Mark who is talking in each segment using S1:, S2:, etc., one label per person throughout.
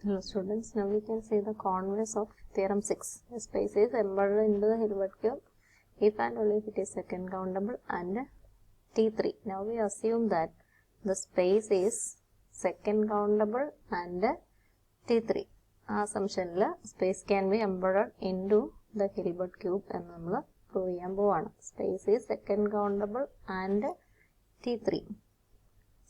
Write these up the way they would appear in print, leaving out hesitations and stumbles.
S1: Hello students, now we can see the converse of theorem 6. A space is embedded into the Hilbert cube if and only if it is second countable and T3. Now we assume that the space is second countable and T3. Assumption space can be embedded into the Hilbert cube and we prove space is second countable and T3.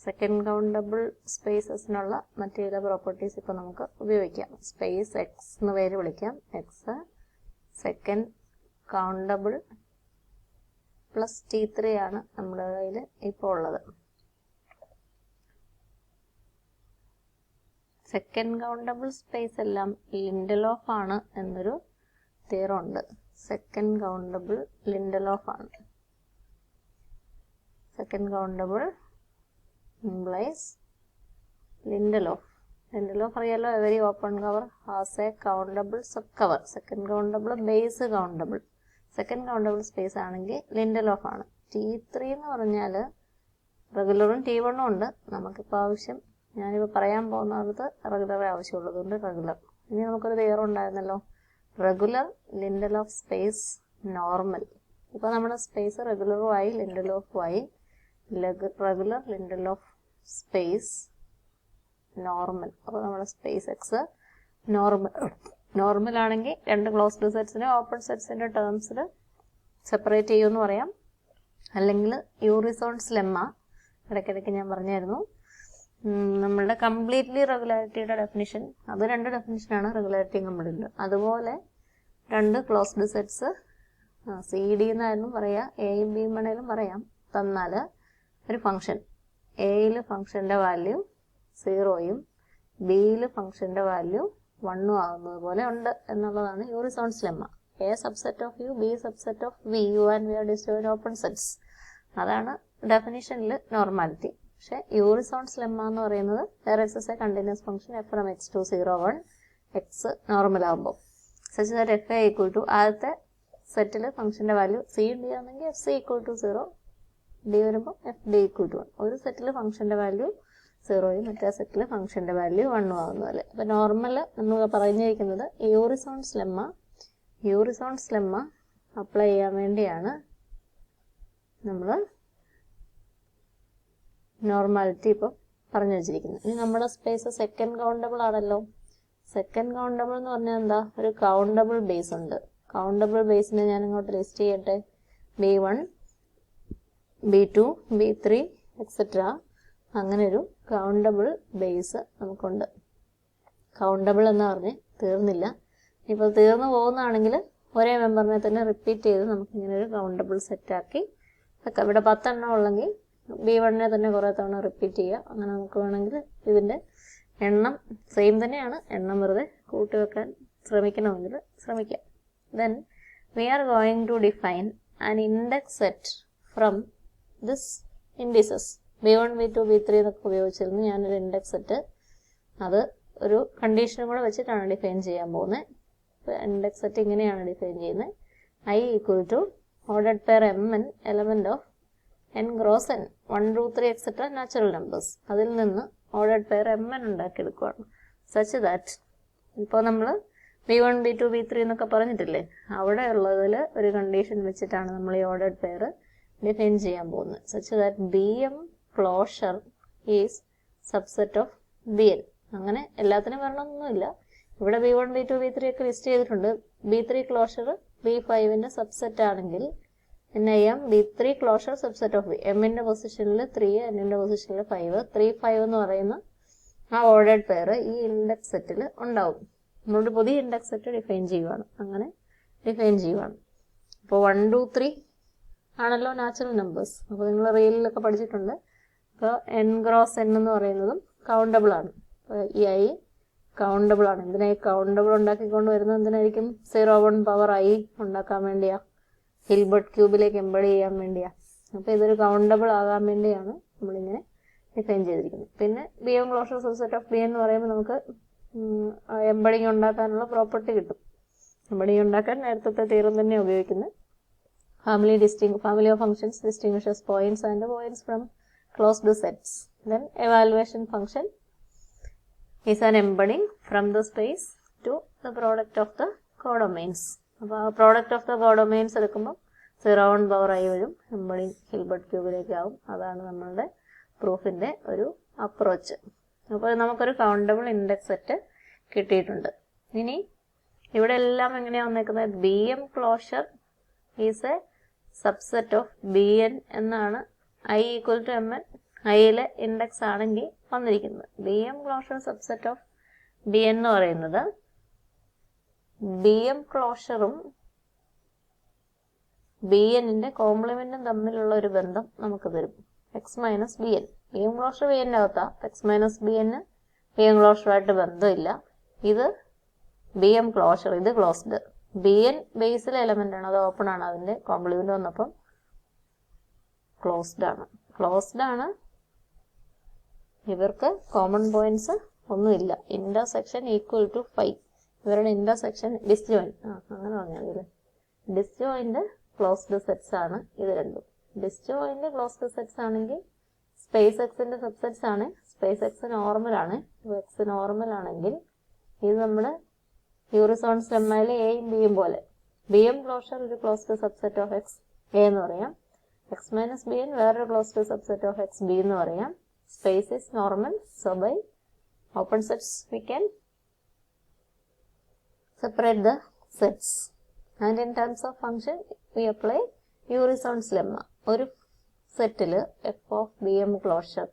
S1: Second countable spaces nulla material properties ipo namukku ഉപയോഗിക്കാം. Space x എന്ന് പേര് വിളിക്കാം. X second countable plus T3 ആണ് നമ്മുടെ കയ്യിൽ ഇപ്പോൾ ഉള്ളത്. Second countable space എല്ലാം ലിൻഡലോഫ് ആണ് എന്നൊരു തിയറം ഉണ്ട്. സെക്കൻഡ് കൗണ്ടബിൾ ലിൻഡലോഫ് ആണ്. Second countable implies Lindelof. Lindelof അറിയാലോ, every open cover has a countable subcover. Second countable base countable. Second countable space ആണെങ്കിൽ Lindelof ആണ്. T3 എന്ന് പറഞ്ഞാൽ റെഗുലറും T1 ഉണ്ട്. നമുക്കിപ്പോൾ ആവശ്യം, ഞാനിപ്പോൾ പറയാൻ പോകുന്നത് റെഗുലറേ ആവശ്യമുള്ളതുകൊണ്ട് റെഗുലർ. ഇനി നമുക്കൊരു തിയറം ഉണ്ടായിരുന്നല്ലോ, റെഗുലർ ലിൻഡലോഫ് സ്പേസ് നോർമൽ. ഇപ്പോൾ നമ്മുടെ space റെഗുലറുമായി ലിൻഡലോഫുമായി regular Lindelof space normal. അപ്പോൾ നമ്മുടെ സ്പേസ് എക്സ് നോർമൽ ആണെങ്കിൽ രണ്ട് ക്ലോസ്ഡ് സെറ്റ്സിനെ ഓപ്പൺ സെറ്റ്സിന്റെ ടേംസിൽ സെപ്പറേറ്റ് ചെയ്യുമെന്ന് പറയാം. അല്ലെങ്കിൽ യൂറിസോൺസ് ലെമ്മ ഇടയ്ക്കിടയ്ക്ക് ഞാൻ പറഞ്ഞായിരുന്നു. നമ്മളുടെ കംപ്ലീറ്റ്ലി റെഗുലാരിറ്റിയുടെ ഡെഫിനിഷൻ, അത് രണ്ട് ഡെഫിനിഷനാണ് റെഗുലാരിറ്റി കംപ്ലീറ്റ്. അതുപോലെ രണ്ട് ക്ലോസ്ഡ് സെറ്റ്സ് സി ഡി എന്നായിരുന്നു പറയാം, എയും ബിയും വേണേലും പറയാം. തന്നാൽ ഒരു ഫംഗ്ഷൻ എയിൽ ഫംഗ്ഷൻ്റെ വാല്യൂ 0യും ബിയിൽ ഫംഗ്ഷൻ്റെ വാല്യൂ 1ഉം ആകുന്നത് പോലെ ഉണ്ട് എന്നുള്ളതാണ് Urysohn's lemma. A subset of U, B subset of V, U and V are disjoint open sets. അതാണ് ഡെഫിനിഷനിൽ നോർമാലിറ്റി. പക്ഷെ യൂറിസോൺസ് ലെമ്മ എന്ന് പറയുന്നത് where X is a continuous function F from X to 0 1 X normal ആകുമ്പോൾ such that F A equal to ആദ്യത്തെ സെറ്റിൽ ഫംഗ്ഷൻ്റെ value C D ആണെങ്കിൽ F C equal to 0, D വരുമ്പോൾ എഫ് ഡി ഈക്വൽ ടു 1. ഒരു സെറ്റിൽ ഫംഗ്ഷൻ്റെ വാല്യൂ 0യും മറ്റേ സെറ്റിൽ ഫംഗ്ഷൻ്റെ വാല്യൂ 1ഉം ആകുന്നതല്ലേ. അപ്പോൾ നോർമൽ നമ്മൾ പറഞ്ഞിരിക്കുന്നത് യൂറിസോൺസ് ലെമ്മ അപ്ലൈ ചെയ്യാൻ വേണ്ടിയാണ് നമ്മൾ നോർമാലിറ്റി ഇപ്പോൾ പറഞ്ഞു വെച്ചിരിക്കുന്നത്. ഇനി നമ്മുടെ സ്പേസ് സെക്കൻഡ് കൗണ്ടബിൾ ആണല്ലോ. സെക്കൻഡ് കൗണ്ടബിൾ എന്ന് പറഞ്ഞാൽ എന്താ, ഒരു കൗണ്ടബിൾ ബേസ് ഉണ്ട്. കൗണ്ടബിൾ ബേസിനെ ഞാൻ ഇങ്ങോട്ട് ലിസ്റ്റ് ചെയ്യട്ടെ. B1 B2 B3 etcetera. അങ്ങനെ ഒരു കൗണ്ടബിൾ ബേസ് നമുക്കുണ്ട്. കൗണ്ടബിൾ എന്ന് പറഞ്ഞ് തീർന്നില്ല. ഇപ്പോൾ തീർന്നു പോകുന്നതാണെങ്കിൽ ഒരേ മെമ്പറിനെ തന്നെ റിപ്പീറ്റ് ചെയ്ത് നമുക്കിങ്ങനെ ഒരു കൗണ്ടബിൾ സെറ്റാക്കി വെക്കാം. ഇവിടെ 10 എണ്ണം ഉള്ളെങ്കിൽ B1നെ തന്നെ കുറേ തവണ റിപ്പീറ്റ് ചെയ്യുക. അങ്ങനെ നമുക്ക് വേണമെങ്കിൽ ഇതിൻ്റെ എണ്ണം സെയിം തന്നെയാണ്, എണ്ണം വെറുതെ കൂട്ടി വെക്കാൻ ശ്രമിക്കണമെങ്കിൽ ശ്രമിക്കാം. Then we are going to define an index set from this indices. B1 B2 B3 എന്നൊക്കെ ഉപയോഗിച്ചിരുന്നു ഞാനൊരു ഇൻഡെക്സ് സെറ്റ്. അത് ഒരു കണ്ടീഷനും കൂടെ വെച്ചിട്ടാണ് ഡിഫൈൻ ചെയ്യാൻ പോകുന്നത്. ഇൻഡെക്സ് സെറ്റ് ഇങ്ങനെയാണ് ഡിഫൈൻ ചെയ്യുന്നത്. I equal to ordered pair mn element of n cross n 1 2 3 etcetera natural numbers. അതിൽ നിന്ന് ഓർഡർഡ് പെയർ mn ഉണ്ടാക്കിയെടുക്കുകയാണ്. സച്ച് ദാറ്റ് ഇപ്പോൾ നമ്മൾ B1 B2 B3 എന്നൊക്കെ പറഞ്ഞിട്ടില്ലേ, അവിടെ ഉള്ളതിൽ ഒരു കണ്ടീഷൻ വെച്ചിട്ടാണ് നമ്മൾ ഈ ഓർഡർഡ് പെയർ ഡിഫൈൻ ചെയ്യാൻ പോകുന്നത്. Such that BM closure is subset of BL. അങ്ങനെ എല്ലാത്തിനും വരണമെന്നൊന്നുമില്ല. ഇവിടെ B1 B2 B3 ഒക്കെ ലിസ്റ്റ് ചെയ്തിട്ടുണ്ട്. B3 ക്ലോഷർ B5ന്റെ സബ്സെറ്റ് ആണെങ്കിൽ എന്നെ ചെയ്യാം B3 closure subset of B. എമ്മിന്റെ പൊസിഷനിൽ 3, എന്നിന്റെ പൊസിഷനിൽ 5, 3 5 എന്ന് പറയുന്ന ആ ഓർഡർഡ് പെയർ ഈ ഇൻഡെക്സ് സെറ്റിൽ ഉണ്ടാവും. നമ്മളൊരു പുതിയ ഇൻഡെക്സ് സെറ്റ് ഡിഫൈൻ ചെയ്യുവാണ്. അങ്ങനെ ഡിഫൈൻ ചെയ്യുവാണ്. അപ്പോൾ 1 2 3 ആണല്ലോ നാച്ചുറൽ നമ്പേഴ്സ്. അപ്പോൾ നിങ്ങൾ റിയലിലൊക്കെ പഠിച്ചിട്ടുണ്ട്. അപ്പോൾ n ഗ്രോസ് n എന്ന് പറയുന്നതും കൗണ്ടബിൾ ആണ്. അപ്പോൾ ഈ I കൗണ്ടബിൾ ആണ്. എന്തിനായി കൗണ്ടബിൾ ഉണ്ടാക്കിക്കൊണ്ട് വരുന്നത്? എന്തിനായിരിക്കും? 0 1 പവർ I ഉണ്ടാക്കാൻ വേണ്ടിയാ, ഹിൽബർട്ട് ക്യൂബിലേക്ക് എംബഡ് ചെയ്യാൻ വേണ്ടിയാ. അപ്പോൾ ഇതൊരു കൗണ്ടബിൾ ആകാൻ വേണ്ടിയാണ് നമ്മളിങ്ങനെ ഡിഫൈൻ ചെയ്തിരിക്കുന്നത്. പിന്നെ BM closure subset of B എന്ന് പറയുമ്പോൾ നമുക്ക് എംബഡിങ് ഉണ്ടാക്കാനുള്ള പ്രോപ്പർട്ടി കിട്ടും. എംബഡിങ് ഉണ്ടാക്കാൻ നേരത്തെ തിയറം തന്നെ ഉപയോഗിക്കുന്നത്. Family of functions distinguishes points and points from closed sets. Then evaluation function is an embedding from the space to the product of the codomains. അപ്പോൾ ആ പ്രോഡക്റ്റ് ഓഫ് ദ കോഡൊമെയിൻസ് എടുക്കുമ്പോൾ 0 1 power i വരും, embedding Hilbert ക്യൂബിലേക്ക് ആവും. അതാണ് നമ്മളുടെ പ്രൂഫിൻ്റെ ഒരു approach. അപ്പോൾ നമുക്കൊരു കൗണ്ടബിൾ ഇൻഡെക്സ് സെറ്റ് കിട്ടിയിട്ടുണ്ട്. ഇനി ഇവിടെ എല്ലാം എങ്ങനെയാണ് വന്നേക്കുന്നത്? B M closure is a subset of B N എന്നാണ് I equal to M N ഐയിലെ ഇൻഡെക്സ് ആണെങ്കിൽ വന്നിരിക്കുന്നത്. B M closure subset of B N എന്ന് പറയുന്നത് ബി എം ക്ലോഷറും ബി എന്നിന്റെ കോംപ്ലിമെന്റും തമ്മിലുള്ള ഒരു ബന്ധം നമുക്ക് തരും. X minus B N. B M closure B എൻ്റെ അകത്താ. X minus B N B M ക്ലോഷറുമായിട്ട് ബന്ധമില്ല. ഇത് ബി എം ക്ലോഷർ, ഇത് ക്ലോസ്ഡ്. ബി എൻ ബേസിലെ എലമെന്റ് ആണ്, അത് ഓപ്പൺ ആണ്. അതിന്റെ കോംപ്ലിമെന്റ് വന്നപ്പം ക്ലോസ്ഡ് ആണ്. ക്ലോസ്ഡ് ആണ്. ഇവർക്ക് കോമൺ പോയിന്റ്സ് ഒന്നുമില്ല. Intersection equal to 5. ഇവരുടെ ഇന്റർസെക്ഷൻ ഡിസ്ജോയിന്റ്, അങ്ങനെ പറഞ്ഞാൽ മതി. ഡിസ്ജോയിന്റ് ക്ലോസ്ഡ് സെറ്റ്സ് ആണ് ഇത് രണ്ടും. ഡിസ്ജോയിന്റ് ക്ലോസ്ഡ് സെറ്റ്സ് ആണെങ്കിൽ സ്പേസ് എക്സിന്റെ സബ്സെറ്റ്സ് ആണ്. സ്പേസ് എക്സ് നോർമൽ ആണ്. എക്സ് നോർമൽ ആണെങ്കിൽ ഇത് നമ്മുടെ യൂറിസോൺസ് ലെമ്മയിലെ എയും ബിയും പോലെ. ബി എം ക്ലോഷർ ഒരു closed subset of X A എന്ന് പറയാം. എക്സ് മൈനസ് ബി എൻ വേറൊരു closed subset of X B എന്ന് പറയാം. Space is normal, so by open sets we can separate the sets. And in terms of function, we apply Urison's lemma. ഒരു സെറ്റില് f of bm closure,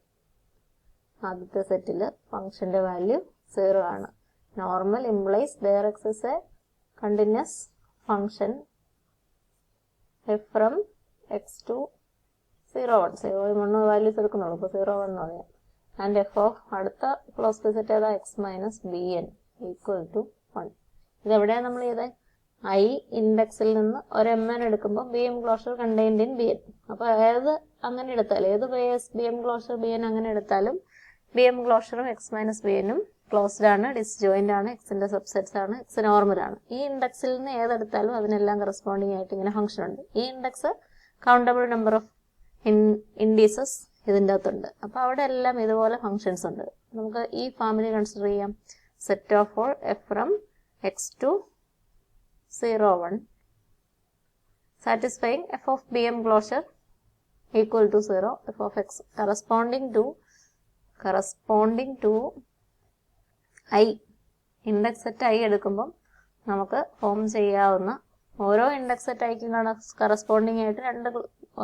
S1: ആദ്യത്തെ സെറ്റില് ഫംഗ്ഷന്റെ value 0 ആണ്. Normal implies there x is a continuous function f from x to 0 1. 0 1 values എടുക്കുന്നുള്ളൂ. അപ്പോൾ 0 1 എന്ന് പറയാം. And F of അടുത്ത closed set ഏതാ? X minus B N equal to 1. ഇതെവിടെയാണ് നമ്മൾ ചെയ്തത്? ഐ ഇൻഡെക്സിൽ നിന്ന് ഒരു എം എൻ എടുക്കുമ്പോൾ B M closure contained in B N. അപ്പോൾ ഏത് അങ്ങനെ എടുത്താലും, ഏത് B M closure B N അങ്ങനെ എടുത്താലും ബി എം ക്ലോഷറും എക്സ് മൈനസ് ബി എനും ക്ലോസ്ഡ് ആണ്, ഡിസ്ജോയിന്റ് ആണ്, എക്സിന്റെ സബ്സെറ്റ്സ് ആണ്, എക്സ് നോർമൽ ആണ്. ഈ ഇൻഡെക്സിൽ നിന്ന് ഏതെടുത്താലും അതിനെല്ലാം കറസ്പോണ്ടിങ് ആയിട്ട് ഇങ്ങനെ ഫംഗ്ഷൻ ഉണ്ട്. ഈ index countable number of indices ഇതിൻ്റെ അകത്തുണ്ട്. അപ്പോൾ അവിടെ എല്ലാം ഇതുപോലെ ഫംഗ്ഷൻസ് ഉണ്ട്. നമുക്ക് ഈ ഫാമിലി കൺസിഡർ ചെയ്യാം. Set of all F from X to 0 1 satisfying f of bm closure equal to 0, f of x corresponding to i. Index set I എടുക്കുമ്പം നമുക്ക് ഫോം ചെയ്യാവുന്ന ഓരോ ഇൻഡെക്സ് സെറ്റ് ഐക്കും കറസ്പോണ്ടിങ് ആയിട്ട്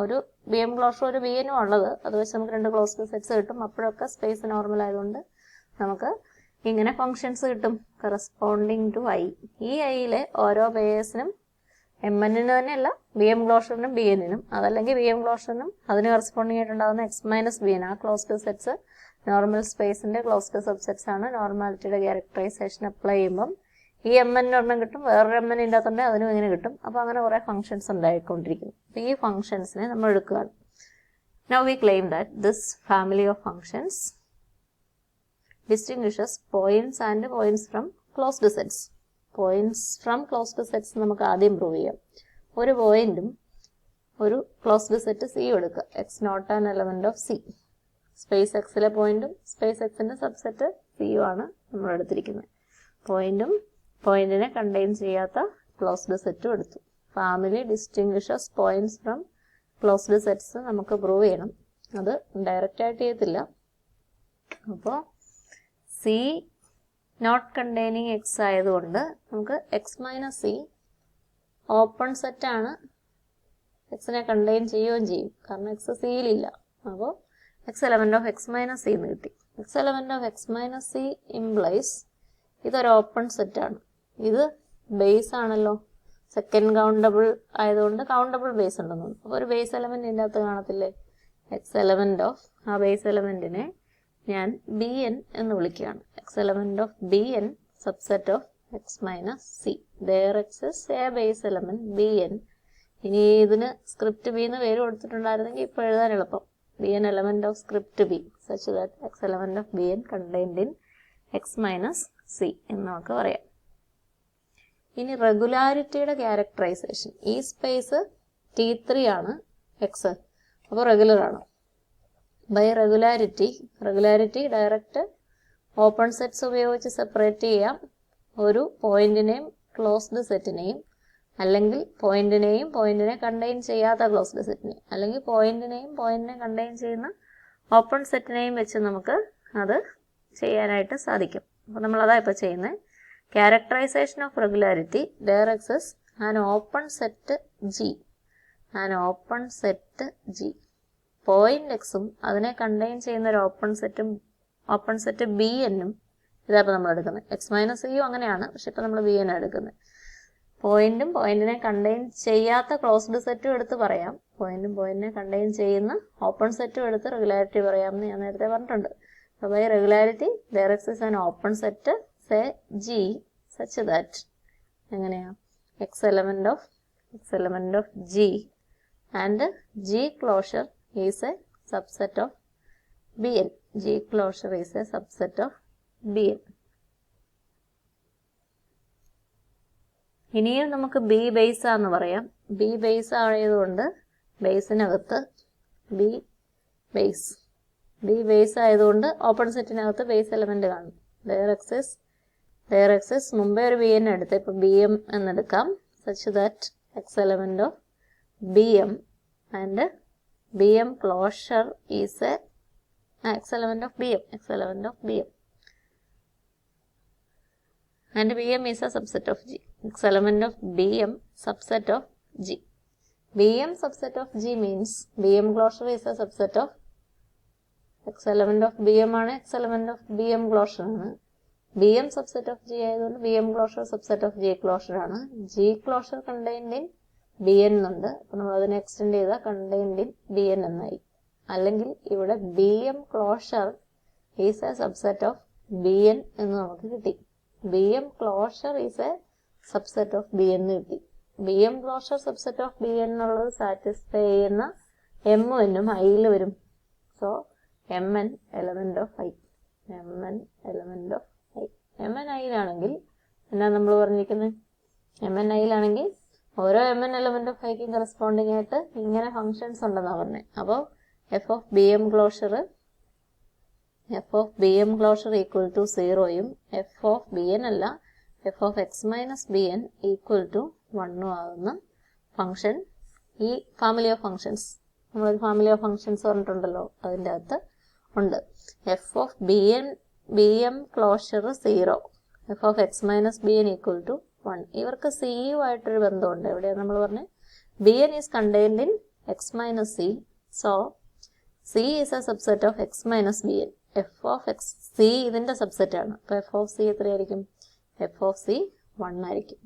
S1: ഒരു ബി എം ക്ലോഷർ ഒരു B എനും ഉള്ളത്. അത് വെച്ച് നമുക്ക് 2 ക്ലോസ്ഡ് സെറ്റ്സ് കിട്ടും. അപ്പോഴൊക്കെ സ്പേസ് നോർമൽ ആയതുകൊണ്ട് നമുക്ക് ഇങ്ങനെ ഫംഗ്ഷൻസ് കിട്ടും കറസ്പോണ്ടിങ് ടു ഐ. ഈ ഐയിലെ ഓരോ ബേസിനും എം എന്നിന് തന്നെയല്ല, ബി എം ക്ലോഷറിനും ബി എന്നിനും, അതല്ലെങ്കിൽ ബി എം ക്ലോഷറിനും അതിന് കറസ്പോണ്ടിങ് ആയിട്ടുണ്ടാകുന്ന എക്സ് മൈനസ് ബി എൻ, ആ ക്ലോസ്ഡ് സെറ്റ്സ് നോർമൽ സ്പേസിന്റെ ക്ലോസ്ഡ് സബ്സെറ്റ്സ് ആണ്. നോർമാലിറ്റിയുടെ ക്യാരക്ടറൈസേഷൻ അപ്ലൈ ചെയ്യുമ്പം ഈ എം എൻ ഒരെണ്ണം കിട്ടും, വേറൊരു എം എൻ ഇതിൻ്റെ അതിനും ഇങ്ങനെ കിട്ടും. അപ്പോൾ അങ്ങനെ കുറേ ഫംഗ്ഷൻസ് ഉണ്ടായിക്കൊണ്ടിരിക്കുന്നു. അപ്പോൾ ഈ ഫംഗ്ഷൻസിനെ നമ്മൾ എടുക്കുകയാണ്. Now we claim that this family of functions distinguishes points and points from closed sets. Points from closed sets നമുക്ക് ആദ്യം പ്രൂവ് ചെയ്യാം. ഒരു പോയിന്റും ഒരു ക്ലോസ്ഡ് സെറ്റ് സി എടുക്കുക. X not an element of C. Space എക്സിലെ പോയിന്റും സ്പേസ് എക്സിന്റെ സബ്സെറ്റ് സിയും ആണ് നമ്മൾ എടുത്തിരിക്കുന്നത്. പോയിന്റിനെ കണ്ടെയ്ൻ ചെയ്യാത്ത ക്ലോസ്ഡ് സെറ്റും എടുത്തു. Family distinguishes points from closed sets നമുക്ക് പ്രൂവ് ചെയ്യണം. അത് ഡയറക്റ്റ് ആയിട്ട് ചെയ്യത്തില്ല. അപ്പോൾ സി നോട്ട് കണ്ടെയ്നിങ് എക്സ് ആയതുകൊണ്ട് നമുക്ക് എക്സ് മൈനസ് സി ഓപ്പൺ സെറ്റാണ്, എക്സിനെ കണ്ടെയ്ൻ ചെയ്യുകയും ചെയ്യും. കാരണം എക്സ് സിയിലില്ല. അപ്പോൾ X element of X minus C എന്ന് കിട്ടി. X element of X minus C implies ഇതൊരു ഓപ്പൺ സെറ്റാണ്. ഇത് ബേസ് ആണല്ലോ, സെക്കൻഡ് കൗണ്ടബിൾ ആയതുകൊണ്ട് കൗണ്ടബിൾ ബേസ് ഉണ്ടെന്ന് തോന്നുന്നു. അപ്പോൾ ഒരു ബേസ് എലമെന്റ് ഇതിൻ്റെ അകത്ത് കാണത്തില്ലേ? എക്സ് എലമെന്റ് ഓഫ് ആ ബേസ് എലമെന്റിനെ ഞാൻ ബി എൻ എന്ന് വിളിക്കുകയാണ്. X element of B N subset of X minus C. There X is a base element B N. ഇനി ഇതിന് സ്ക്രിപ്റ്റ് ബി എന്ന് പേര് കൊടുത്തിട്ടുണ്ടായിരുന്നെങ്കിൽ ഇപ്പോൾ എഴുതാൻ എളുപ്പം. B N element of script be such that X element of B N contained in X minus C എന്ന് നമുക്ക് പറയാം. ഇനി റെഗുലാരിറ്റിയുടെ ക്യാരക്ടറൈസേഷൻ. ഈ സ്പേസ് T3 ആണ് എക്സ്, അപ്പോൾ റെഗുലർ ആണ്. By regularity direct open sets ഉപയോഗിച്ച് സെപ്പറേറ്റ് ചെയ്യാം. ഒരു പോയിന്റിനെയും ക്ലോസ്ഡ് സെറ്റിനെയും, അല്ലെങ്കിൽ പോയിന്റിനെ കണ്ടെയ്ൻ ചെയ്യാത്ത ക്ലോസ്ഡ് സെറ്റിനെയും, അല്ലെങ്കിൽ പോയിന്റിനെ കണ്ടെയ്ൻ ചെയ്യുന്ന ഓപ്പൺ സെറ്റിനെയും വെച്ച് നമുക്ക് അത് ചെയ്യാനായിട്ട് സാധിക്കും. അപ്പോൾ നമ്മളതാ ഇപ്പോൾ ചെയ്യുന്നത്. Characterisation of regularity, there exists an open set G. Point എക്സും അതിനെ കണ്ടെയ്ൻ ചെയ്യുന്ന ഒരു ഓപ്പൺ സെറ്റ് ബി എന്നും ഇതാപ്പോൾ നമ്മൾ എടുക്കുന്നത്. എക്സ് മൈനസ് സിയും അങ്ങനെയാണ്, പക്ഷെ ഇപ്പം നമ്മൾ ബി എൻ എടുക്കുന്നത്. പോയിന്റിനെ കണ്ടെയ്ൻ ചെയ്യാത്ത ക്ലോസ്ഡ് സെറ്റും എടുത്ത് പറയാം, പോയിന്റിനെ കണ്ടെയ്ൻ ചെയ്യുന്ന ഓപ്പൺ സെറ്റും എടുത്ത് റെഗുലാരിറ്റി പറയാമെന്ന് ഞാൻ നേരത്തെ പറഞ്ഞിട്ടുണ്ട്. അപ്പോൾ by regularity there exists an open set say G such that എങ്ങനെയാ x element of G and G closure is a subset of Bn. G closure is a subset of Bn. ഇനിയും നമുക്ക് B base ആണെന്ന് പറയാം. B base ആയതുകൊണ്ട് ബേസിനകത്ത് B base ആയതുകൊണ്ട് open സെറ്റിനകത്ത് base element കാണും. there exists മുമ്പേ ഒരു ബി എൻ എടുത്ത് ഇപ്പൊ ബി എം എന്നെടുക്കാം. Such that X element of B M and B M closure is A X element of B M and Bm is a subset of G. X element of Bm subset of G. Bm subset of G means Bm closure is a subset of X element of Bm ആണ്, X element of Bm closure ആണ്. Bm subset of G ആയതുകൊണ്ട് Bm closure subset of G closure ആണ്. G closure contained in Bn എന്നുണ്ട്. അപ്പോൾ നമ്മൾ അതിനെ extend ചെയ്താൽ contained in Bn എന്നായി. അല്ലെങ്കിൽ ഇവിടെ Bm closure is a subset of Bn എന്ന് നമുക്ക് കിട്ടി. Bm closure is a subset of Bn കിട്ടി. Bm closure subset of Bn എന്നുള്ളത് സാറ്റിസ്ഫൈ ചെയ്യുന്ന M എന്നും ഐയിൽ വരും. So Mn element of I. Mn ഐയിലാണെങ്കിൽ എന്നാ നമ്മൾ പറഞ്ഞിരിക്കുന്നത്? Mn ഐയിലാണെങ്കിൽ ഓരോ Mn element of Iക്കും കറസ്പോണ്ടിങ് ആയിട്ട് ഇങ്ങനെ ഫങ്ഷൻസ് ഉണ്ടെന്നാണ് പറഞ്ഞത്. അപ്പോൾ f of Bm closure equal to 0യും f of Bn അല്ല f of x minus Bn equal to 1 ആകുന്ന ഫംഗ്ഷൻ ഈ ഫാമിലി ഓഫ് ഫംഗ്ഷൻസ്, നമ്മളൊരു ഫാമിലി ഓഫ് ഫംഗ്ഷൻസ് പറഞ്ഞിട്ടുണ്ടല്ലോ, അതിൻ്റെ അകത്ത് ഉണ്ട്. f of Bm closure 0, f of x minus Bn equal to 1. ഇവർക്ക് c യുമായിട്ടൊരു ബന്ധമുണ്ട്. എവിടെയാണ് നമ്മൾ പറഞ്ഞത്? Bn is contained in x minus c. So c is a subset of x minus Bn. f of x, c ഇതിന്റെ subset ആണ്. അപ്പോൾ f of c എത്രയായിരിക്കും? f of c 1 ആയിരിക്കും.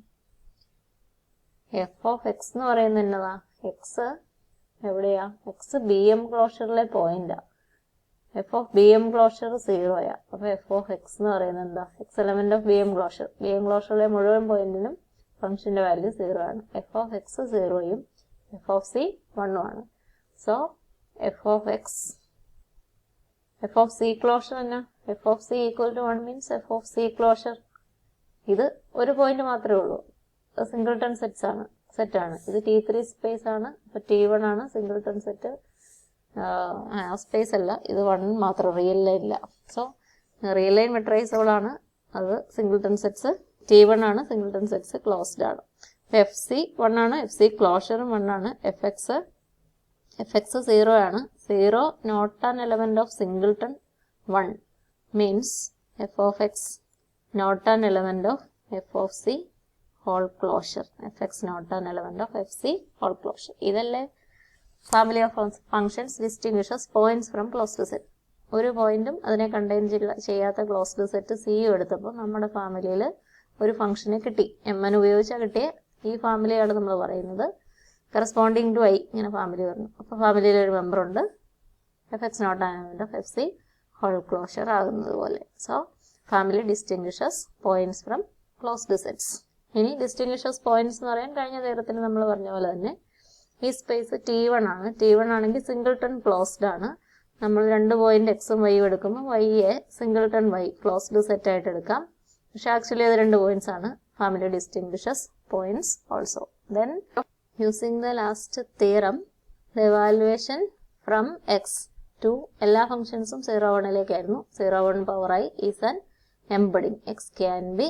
S1: f of x എന്ന് പറയുന്നത് എന്നതാ? x എവിടെയാ? x Bm ക്ലോഷറിലെ പോയിന്റാ. f of Bm ക്ലോഷർ 0യാ. അപ്പോൾ f of x എന്ന് പറയുന്നത് എന്താ? x എലമെന്റ് ഓഫ് Bm ക്ലോഷറിലെ മുഴുവൻ പോയിന്റിനും ഫംഗ്ഷന്റെ വാല്യൂ 0 ആണ്. f of x 0യും f of c 1 ആണ്. So f of c closure എന്നാ? f of c equal to 1 means f of c closure. ഇത് ഒരു പോയിന്റ് മാത്രമേ ഉള്ളൂ. സിംഗിൾട്ടൺ സെറ്റാണ്. ഇത് T3 സ്പേസ് ആണ്. അപ്പോൾ T1 ആണ് സിംഗിൾട്ടൺ സെറ്റ്. സ്പേസ് അല്ല, ഇത് 1 മാത്രം, റിയൽ ലൈൻ ഇല്ല. സോ റിയൽ ലൈൻ മെട്രൈസബിൾ ആണ്. അത് സിംഗിൾട്ടൺ സെറ്റ്സ് T1 ആണ്. സിംഗിൾട്ടൺ സെറ്റ്സ് ക്ലോസ്ഡ് ആണ്. എഫ് സി 1 ആണ്. എഫ് സി ക്ലോഷറും 1 ആണ്. എഫ് എക്സ് 0 ആണ്. 0 not an element of singleton 1 means F of X not an element of F of C whole closure. F X not an element of F C whole closure. ഇതല്ലേ family of functions distinguishes points from closed set. ഒരു പോയിന്റും അതിനെ contain ചെയ്യാത്ത closed set C എടുത്തപ്പോൾ നമ്മുടെ ഫാമിലിയിൽ ഒരു ഫംഗ്ഷനെ കിട്ടി. Mn ഉപയോഗിച്ചാൽ കിട്ടിയ ഈ ഫാമിലിയാണ് നമ്മൾ പറയുന്നത്. കറസ്പോണ്ടിങ് ടു ഐ ഇങ്ങനെ ഫാമിലി പറഞ്ഞു. അപ്പോൾ ഫാമിലിയിൽ ഒരു മെമ്പർ ഉണ്ട്, F X not an element of F C whole closure ആകുന്നത് പോലെ. So family distinguishes points from closed sets. ഇനി ഡിസ്റ്റിങ്വിഷസ് പോയിന്റ്സ് എന്ന് പറയാൻ കഴിഞ്ഞ നേരത്തിന് നമ്മൾ പറഞ്ഞ പോലെ തന്നെ ഈ സ്പേസ് T1 ആണ്. T1 ആണെങ്കിൽ സിംഗിൾട്ടൺ ക്ലോസ്ഡ് ആണ്. നമ്മൾ 2 പോയിന്റ് എക്സും വൈയും എടുക്കുമ്പോൾ വൈയെ സിംഗിൾട്ടൺ വൈ ക്ലോസ്ഡ് സെറ്റ് ആയിട്ട് എടുക്കാം. പക്ഷെ ആക്ച്വലി അത് 2 പോയിന്റ്സ് ആണ്. Family distinguishes points also. Then using the last theorem, the evaluation from x 2 എല്ലാ ഫംഗ്ഷൻസും 0 1 ലേക്കായിരുന്നു. 0 1 power I is an embedding. X can be